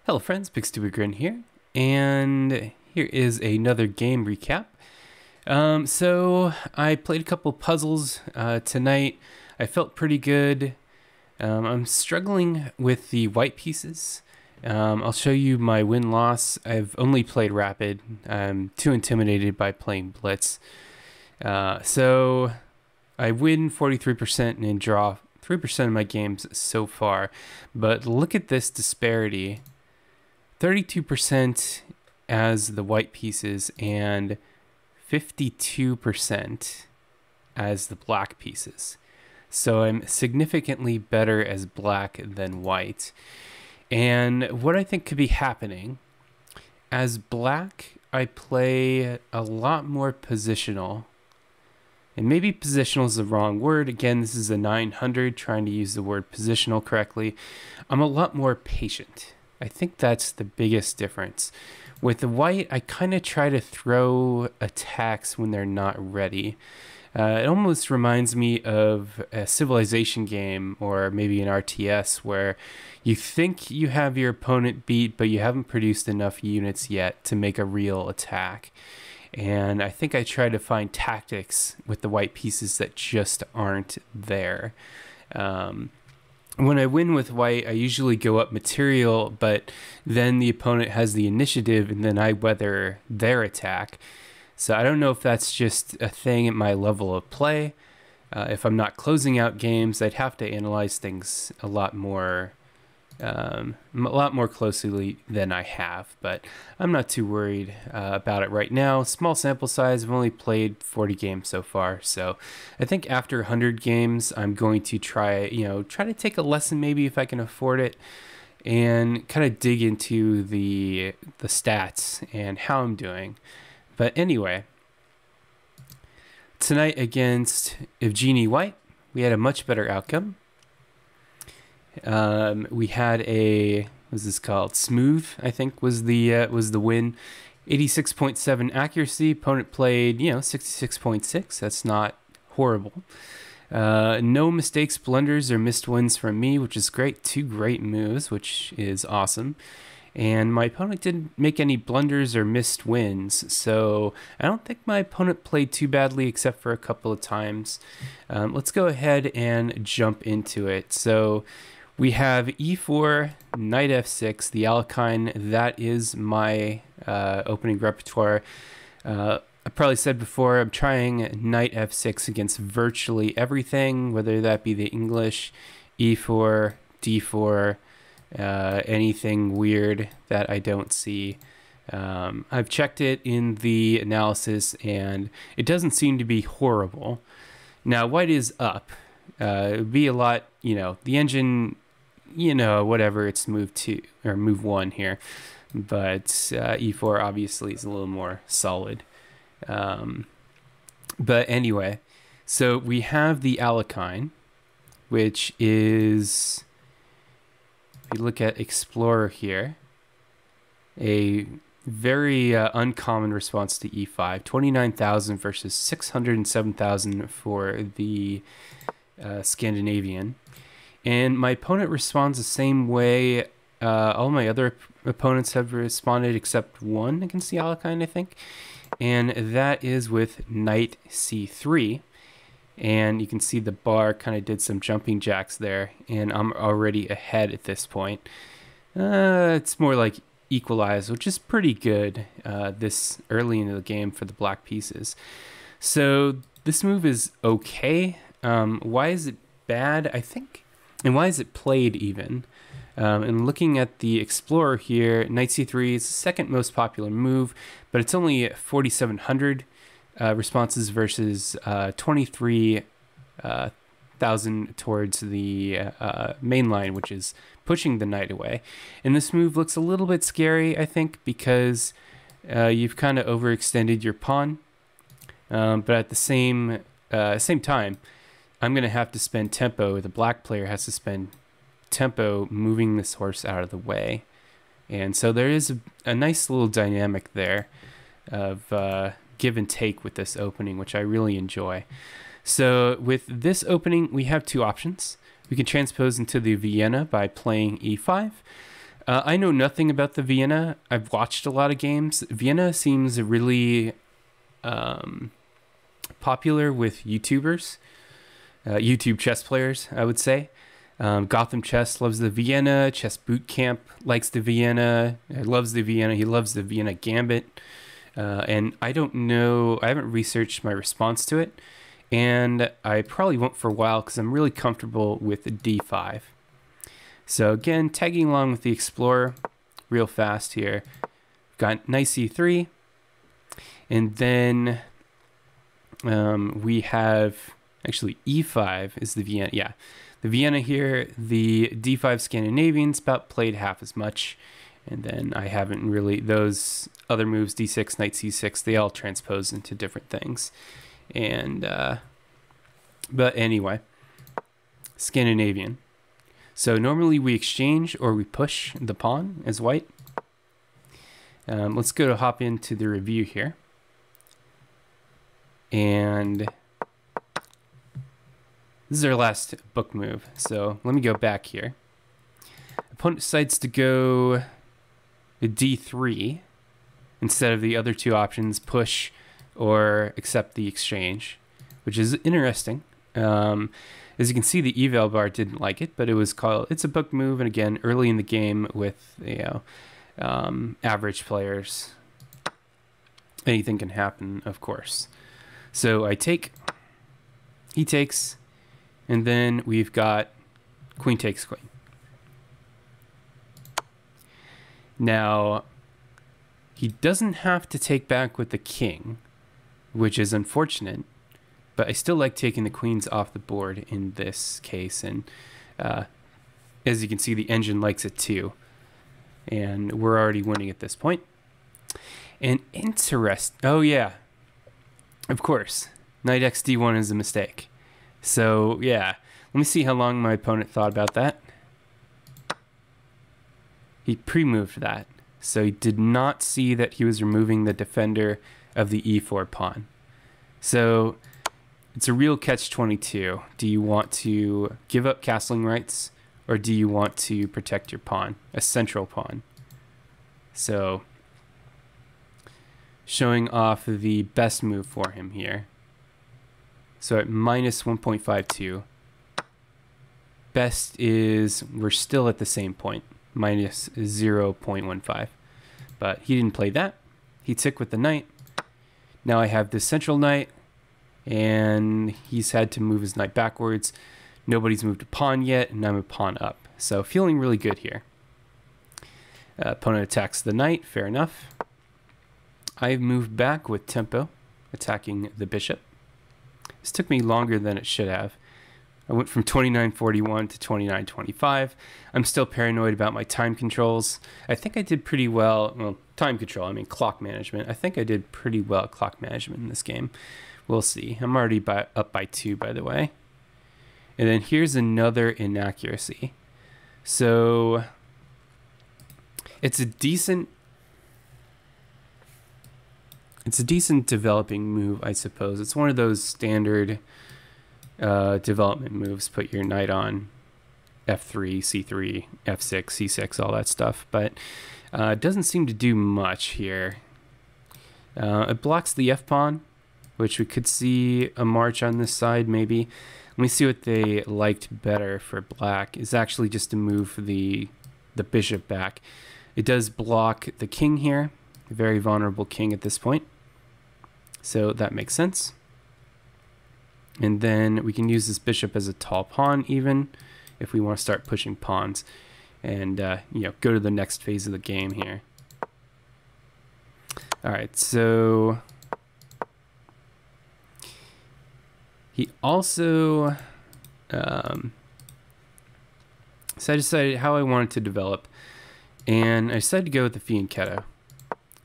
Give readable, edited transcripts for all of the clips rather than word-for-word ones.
Hello friends, bigstupidgrin here, and here is another game recap. So I played a couple puzzles tonight. I felt pretty good. I'm struggling with the white pieces. I'll show you my win-loss. I've only played rapid. I'm too intimidated by playing blitz. So I win 43% and draw 3% of my games so far. But look at this disparity. 32% as the white pieces and 52% as the black pieces. So I'm significantly better as black than white. And what I think could be happening, as black, I play a lot more positional. And maybe positional is the wrong word. Again, this is a 900, trying to use the word positional correctly. I'm a lot more patient. I think that's the biggest difference. With the white, I kind of try to throw attacks when they're not ready. It almost reminds me of a Civilization game or maybe an RTS where you think you have your opponent beat, but you haven't produced enough units yet to make a real attack. And I think I try to find tactics with the white pieces that just aren't there. When I win with white, I usually go up material, but then the opponent has the initiative and then I weather their attack. So I don't know if that's just a thing at my level of play. If I'm not closing out games, I'd have to analyze things a lot more closely than I have, but I'm not too worried about it right now. Small sample size. I've only played 40 games so far, so I think after 100 games, I'm going to try to take a lesson, maybe if I can afford it, and kind of dig into the stats and how I'm doing. But anyway, tonight against Evgeny White, we had a much better outcome. We had what's this called? Smooth, I think, was the win. 86.7 accuracy. Opponent played, 66.6. That's not horrible. No mistakes, blunders, or missed wins from me, which is great. 2 great moves, which is awesome. And my opponent didn't make any blunders or missed wins, so I don't think my opponent played too badly except for a couple of times. Let's go ahead and jump into it. So we have e4, knight f6, the Alekhine. That is my opening repertoire. I probably said before, I'm trying knight f6 against virtually everything, whether that be the English, e4, d4, anything weird that I don't see. I've checked it in the analysis and it doesn't seem to be horrible. Now white is up. It would be a lot, the engine, whatever, it's move 2 or move 1 here, but e4 obviously is a little more solid. But anyway, so we have the Alekhine, which is, if you look at Explorer here, a very uncommon response to e5. 29,000 versus 607,000 for the Scandinavian. And my opponent responds the same way all my other opponents have responded except one against the Alekhine, I think. And that is with knight c3. And you can see the bar kind of did some jumping jacks there, and I'm already ahead at this point. It's more like equalize, which is pretty good this early into the game for the black pieces. So this move is okay. Why is it bad, I think? And why is it played even? And looking at the Explorer here, knight c3 is the second most popular move, but it's only 4,700 responses versus 23,000 towards the main line, which is pushing the knight away. And this move looks a little bit scary, I think, because you've kind of overextended your pawn. But at the same time, I'm going to have to spend tempo. The black player has to spend tempo moving this horse out of the way. And so there is a nice little dynamic there of give and take with this opening, which I really enjoy. So with this opening, we have 2 options. We can transpose into the Vienna by playing e5, I know nothing about the Vienna. I've watched a lot of games. Vienna seems really popular with YouTubers, YouTube chess players, I would say. Gotham Chess loves the Vienna. Chess Boot Camp likes the Vienna. Loves the Vienna. He loves the Vienna Gambit. And I don't know. I haven't researched my response to it. And I probably won't for a while because I'm really comfortable with the D5. So again, tagging along with the Explorer real fast here. Got nice E3. And then we have, actually E5 is the Vienna. Yeah, the Vienna here. The D5 Scandinavians about played half as much. And then I haven't really, those other moves, D6, Knight C6, they all transpose into different things. And, but anyway, Scandinavian. So normally we exchange or we push the pawn as white. Let's go to hop into the review here. And this is our last book move. So let me go back here. Opponent decides to go D3 instead of the other two options, push or accept the exchange, which is interesting. As you can see, the eval bar didn't like it, but it was called, it's a book move. And again, early in the game with, average players, anything can happen, of course. So I take, he takes, and then we've got queen takes queen. Now, he doesn't have to take back with the king, which is unfortunate, but I still like taking the queens off the board in this case. And as you can see, the engine likes it too. And we're already winning at this point. And oh yeah, of course, knight xd1 is a mistake. So yeah, let me see how long my opponent thought about that. He pre-moved that. So he did not see that he was removing the defender of the e4 pawn. So it's a real catch-22. Do you want to give up castling rights, or do you want to protect your pawn, a central pawn? So showing off the best move for him here. So at minus 1.52, best is, we're still at the same point, minus 0.15. But he didn't play that. He took with the knight. Now I have this central knight, and he's had to move his knight backwards. Nobody's moved a pawn yet, and I'm a pawn up. So feeling really good here. Opponent attacks the knight, fair enough. I've moved back with tempo, attacking the bishop. This took me longer than it should have. I went from 29:41 to 29:25. I'm still paranoid about my time controls. I think I did pretty well. Well, time control, I mean clock management. I think I did pretty well at clock management in this game. We'll see. I'm already up by 2, by the way. And then here's another inaccuracy. So it's a decent developing move, I suppose. It's one of those standard development moves. Put your knight on f3, c3, f6, c6, all that stuff. But it doesn't seem to do much here. It blocks the f pawn, which we could see a march on this side maybe. Let me see what they liked better for black. Is actually just to move the bishop back. It does block the king here. A very vulnerable king at this point. So that makes sense. And then we can use this bishop as a tall pawn even if we want to start pushing pawns and go to the next phase of the game here. All right, so he also so I decided how I wanted to develop, and I decided to go with the fianchetto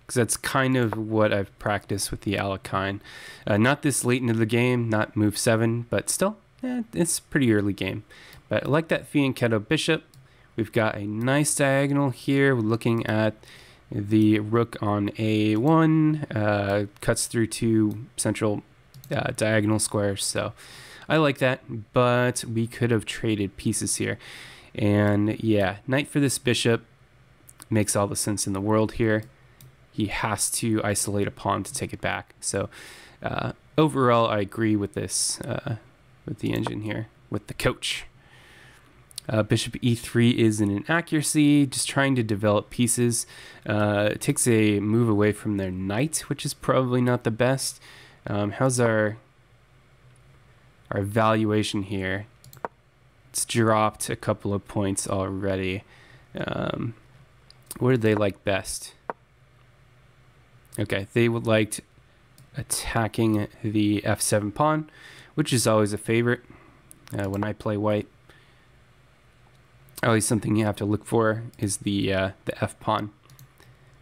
because that's kind of what I've practiced with the Alekhine. Not this late into the game, not move 7, but still, it's a pretty early game. But I like that fianchetto bishop. We've got a nice diagonal here. We're looking at the rook on a1, cuts through 2 central diagonal squares. So I like that, but we could have traded pieces here. And yeah, knight for this bishop. makes all the sense in the world here. He has to isolate a pawn to take it back. So overall, I agree with this, with the engine here, with the coach. Bishop e3 is an inaccuracy, just trying to develop pieces. It takes a move away from their knight, which is probably not the best. How's our valuation here? It's dropped a couple of points already. What do they like best? Okay, they would like attacking the f7 pawn, which is always a favorite when I play white. Always something you have to look for is the f pawn.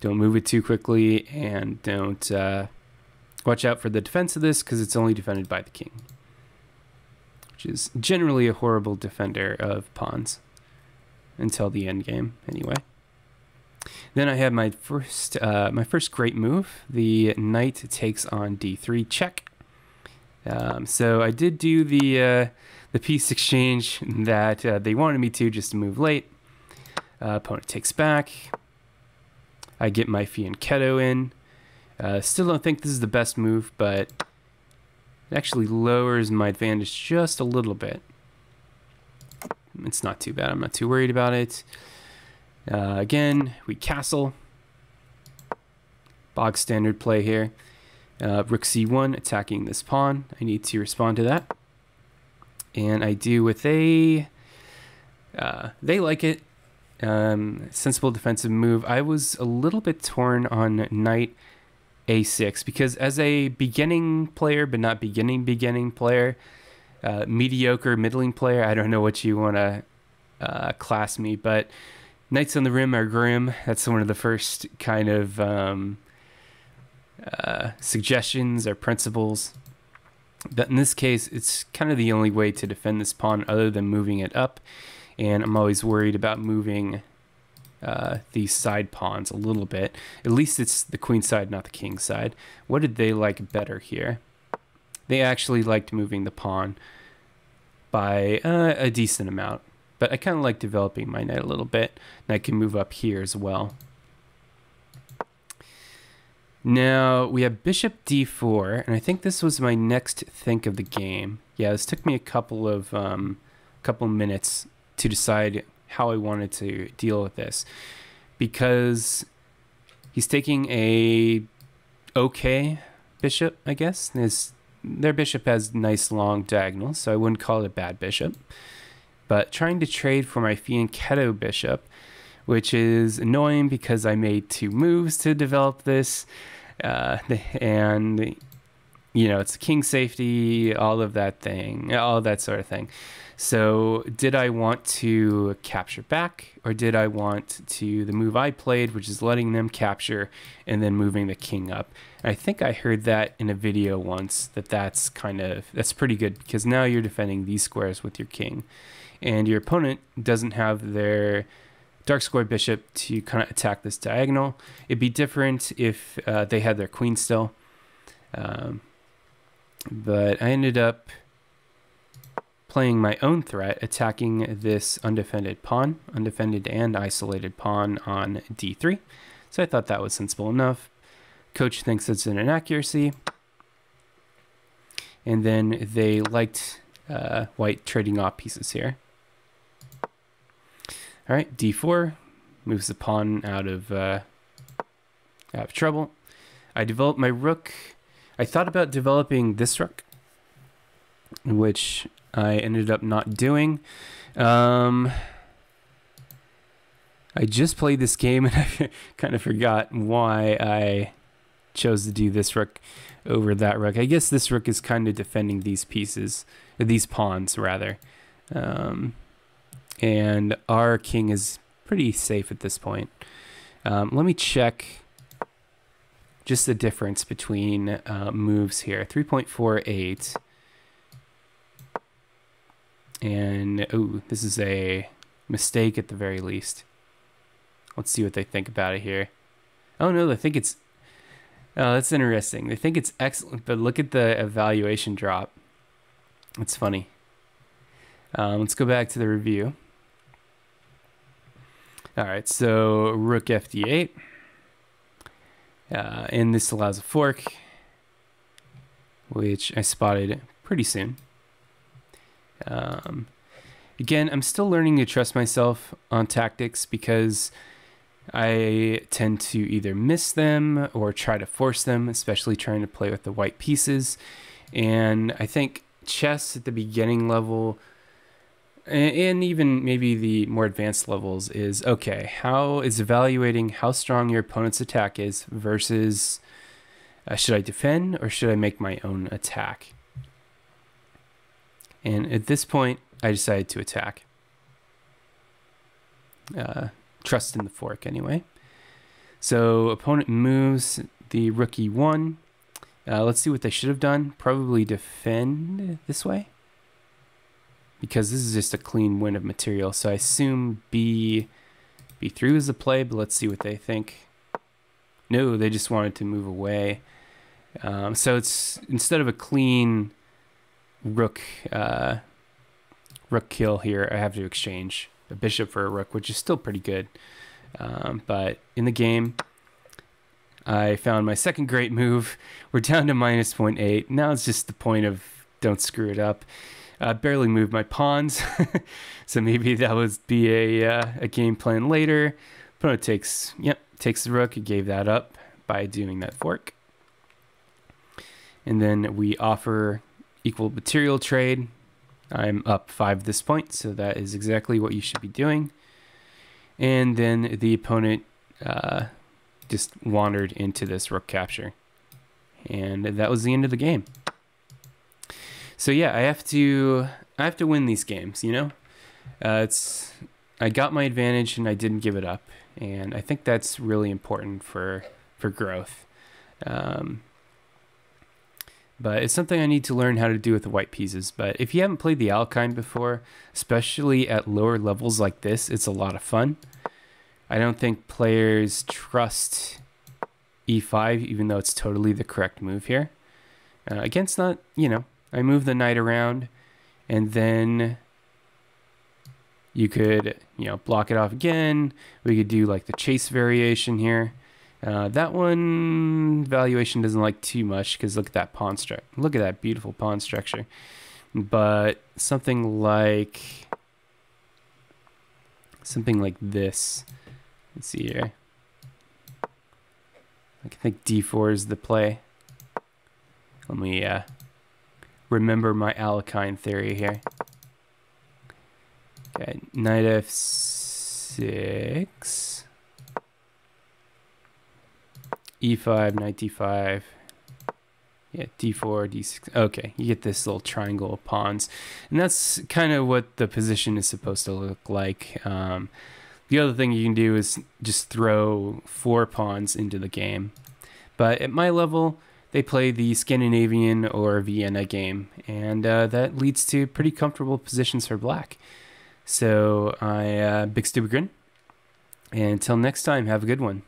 Don't move it too quickly, and don't watch out for the defense of this, because it's only defended by the king, which is generally a horrible defender of pawns until the end game anyway. Then I have my first great move. The knight takes on d3 check. So I did do the piece exchange that they wanted me to, just to move late. Opponent takes back. I get my fianchetto in. Still don't think this is the best move, but it actually lowers my advantage just a little bit. It's not too bad. I'm not too worried about it. Again, we castle. Bog standard play here. Rook c1 attacking this pawn. I need to respond to that. And I do with a... they like it. Sensible defensive move. I was a little bit torn on knight a6 because as a beginning player, but not beginning player, mediocre middling player, I don't know what you want to class me, but knights on the rim are grim. That's one of the first kind of suggestions or principles. But in this case, it's kind of the only way to defend this pawn other than moving it up. And I'm always worried about moving these side pawns a little bit. At least it's the queen side, not the king side. What did they like better here? They actually liked moving the pawn by a decent amount. But I kind of like developing my knight a little bit. And I can move up here as well. Now we have bishop d4, and I think this was my next think of the game. Yeah, this took me a couple of minutes to decide how I wanted to deal with this, because he's taking a okay bishop, I guess. Their bishop has nice long diagonals, so I wouldn't call it a bad bishop. But trying to trade for my fianchetto bishop, which is annoying because I made 2 moves to develop this, and you know, it's king safety, all of that sort of thing. So did I want to capture back, or did I want to the move I played, which is letting them capture and then moving the king up? I think I heard that in a video once, that's pretty good, because now you're defending these squares with your king, and your opponent doesn't have their dark square bishop to kind of attack this diagonal. It'd be different if they had their queen still. But I ended up playing my own threat, attacking this undefended and isolated pawn on d3. So I thought that was sensible enough. Coach thinks it's an inaccuracy. And then they liked white trading off pieces here. All right, d4 moves the pawn out of trouble. I developed my rook. I thought about developing this rook, which I ended up not doing. I just played this game and I kind of forgot why I chose to do this rook over that rook. I guess this rook is kind of defending these pieces, these pawns rather. And our king is pretty safe at this point. Let me check just the difference between moves here. 3.48. And, oh, this is a mistake at the very least. Let's see what they think about it here. Oh, no, they think it's... Oh, that's interesting. They think it's excellent, but look at the evaluation drop. It's funny. Let's go back to the review. All right, so rook fd8. And this allows a fork, which I spotted pretty soon. Again, I'm still learning to trust myself on tactics because I tend to either miss them or try to force them, especially trying to play with the white pieces. And I think chess at the beginning level, and even maybe the more advanced levels, is okay, how is evaluating how strong your opponent's attack is versus should I defend or should I make my own attack? And at this point, I decided to attack. Trust in the fork anyway. So opponent moves the rook e1. Let's see what they should have done. Probably defend this way, because this is just a clean win of material. So I assume b3 is the play, but let's see what they think. No, they just wanted to move away. So it's, instead of a clean rook kill here, I have to exchange a bishop for a rook, which is still pretty good. But in the game, I found my second great move. We're down to minus 0.8. Now it's just the point of don't screw it up. Barely moved my pawns, so maybe that would be a game plan later. Opponent takes the rook. He gave that up by doing that fork. And then we offer equal material trade. I'm up 5 at this point, so that is exactly what you should be doing. And then the opponent just wandered into this rook capture. And that was the end of the game. So yeah, I have to win these games, you know? I got my advantage and I didn't give it up. And I think that's really important for growth. But it's something I need to learn how to do with the white pieces. But if you haven't played the Alekhine before, especially at lower levels like this, it's a lot of fun. I don't think players trust e5, even though it's totally the correct move here. Again, it's not, you know, I move the knight around, and then you could, you know, block it off again. We could do like the chase variation here. That one valuation doesn't like too much because look at that pawn structure. Look at that beautiful pawn structure. But something like this. Let's see here. I think d4 is the play. Let me remember my Alekhine theory here. Okay, knight f6. e5, knight d5, yeah, d4, d6. Okay, you get this little triangle of pawns, and that's kind of what the position is supposed to look like. The other thing you can do is just throw 4 pawns into the game, but at my level, they play the Scandinavian or Vienna game, and that leads to pretty comfortable positions for black. So bigstupidgrin, and until next time, have a good one.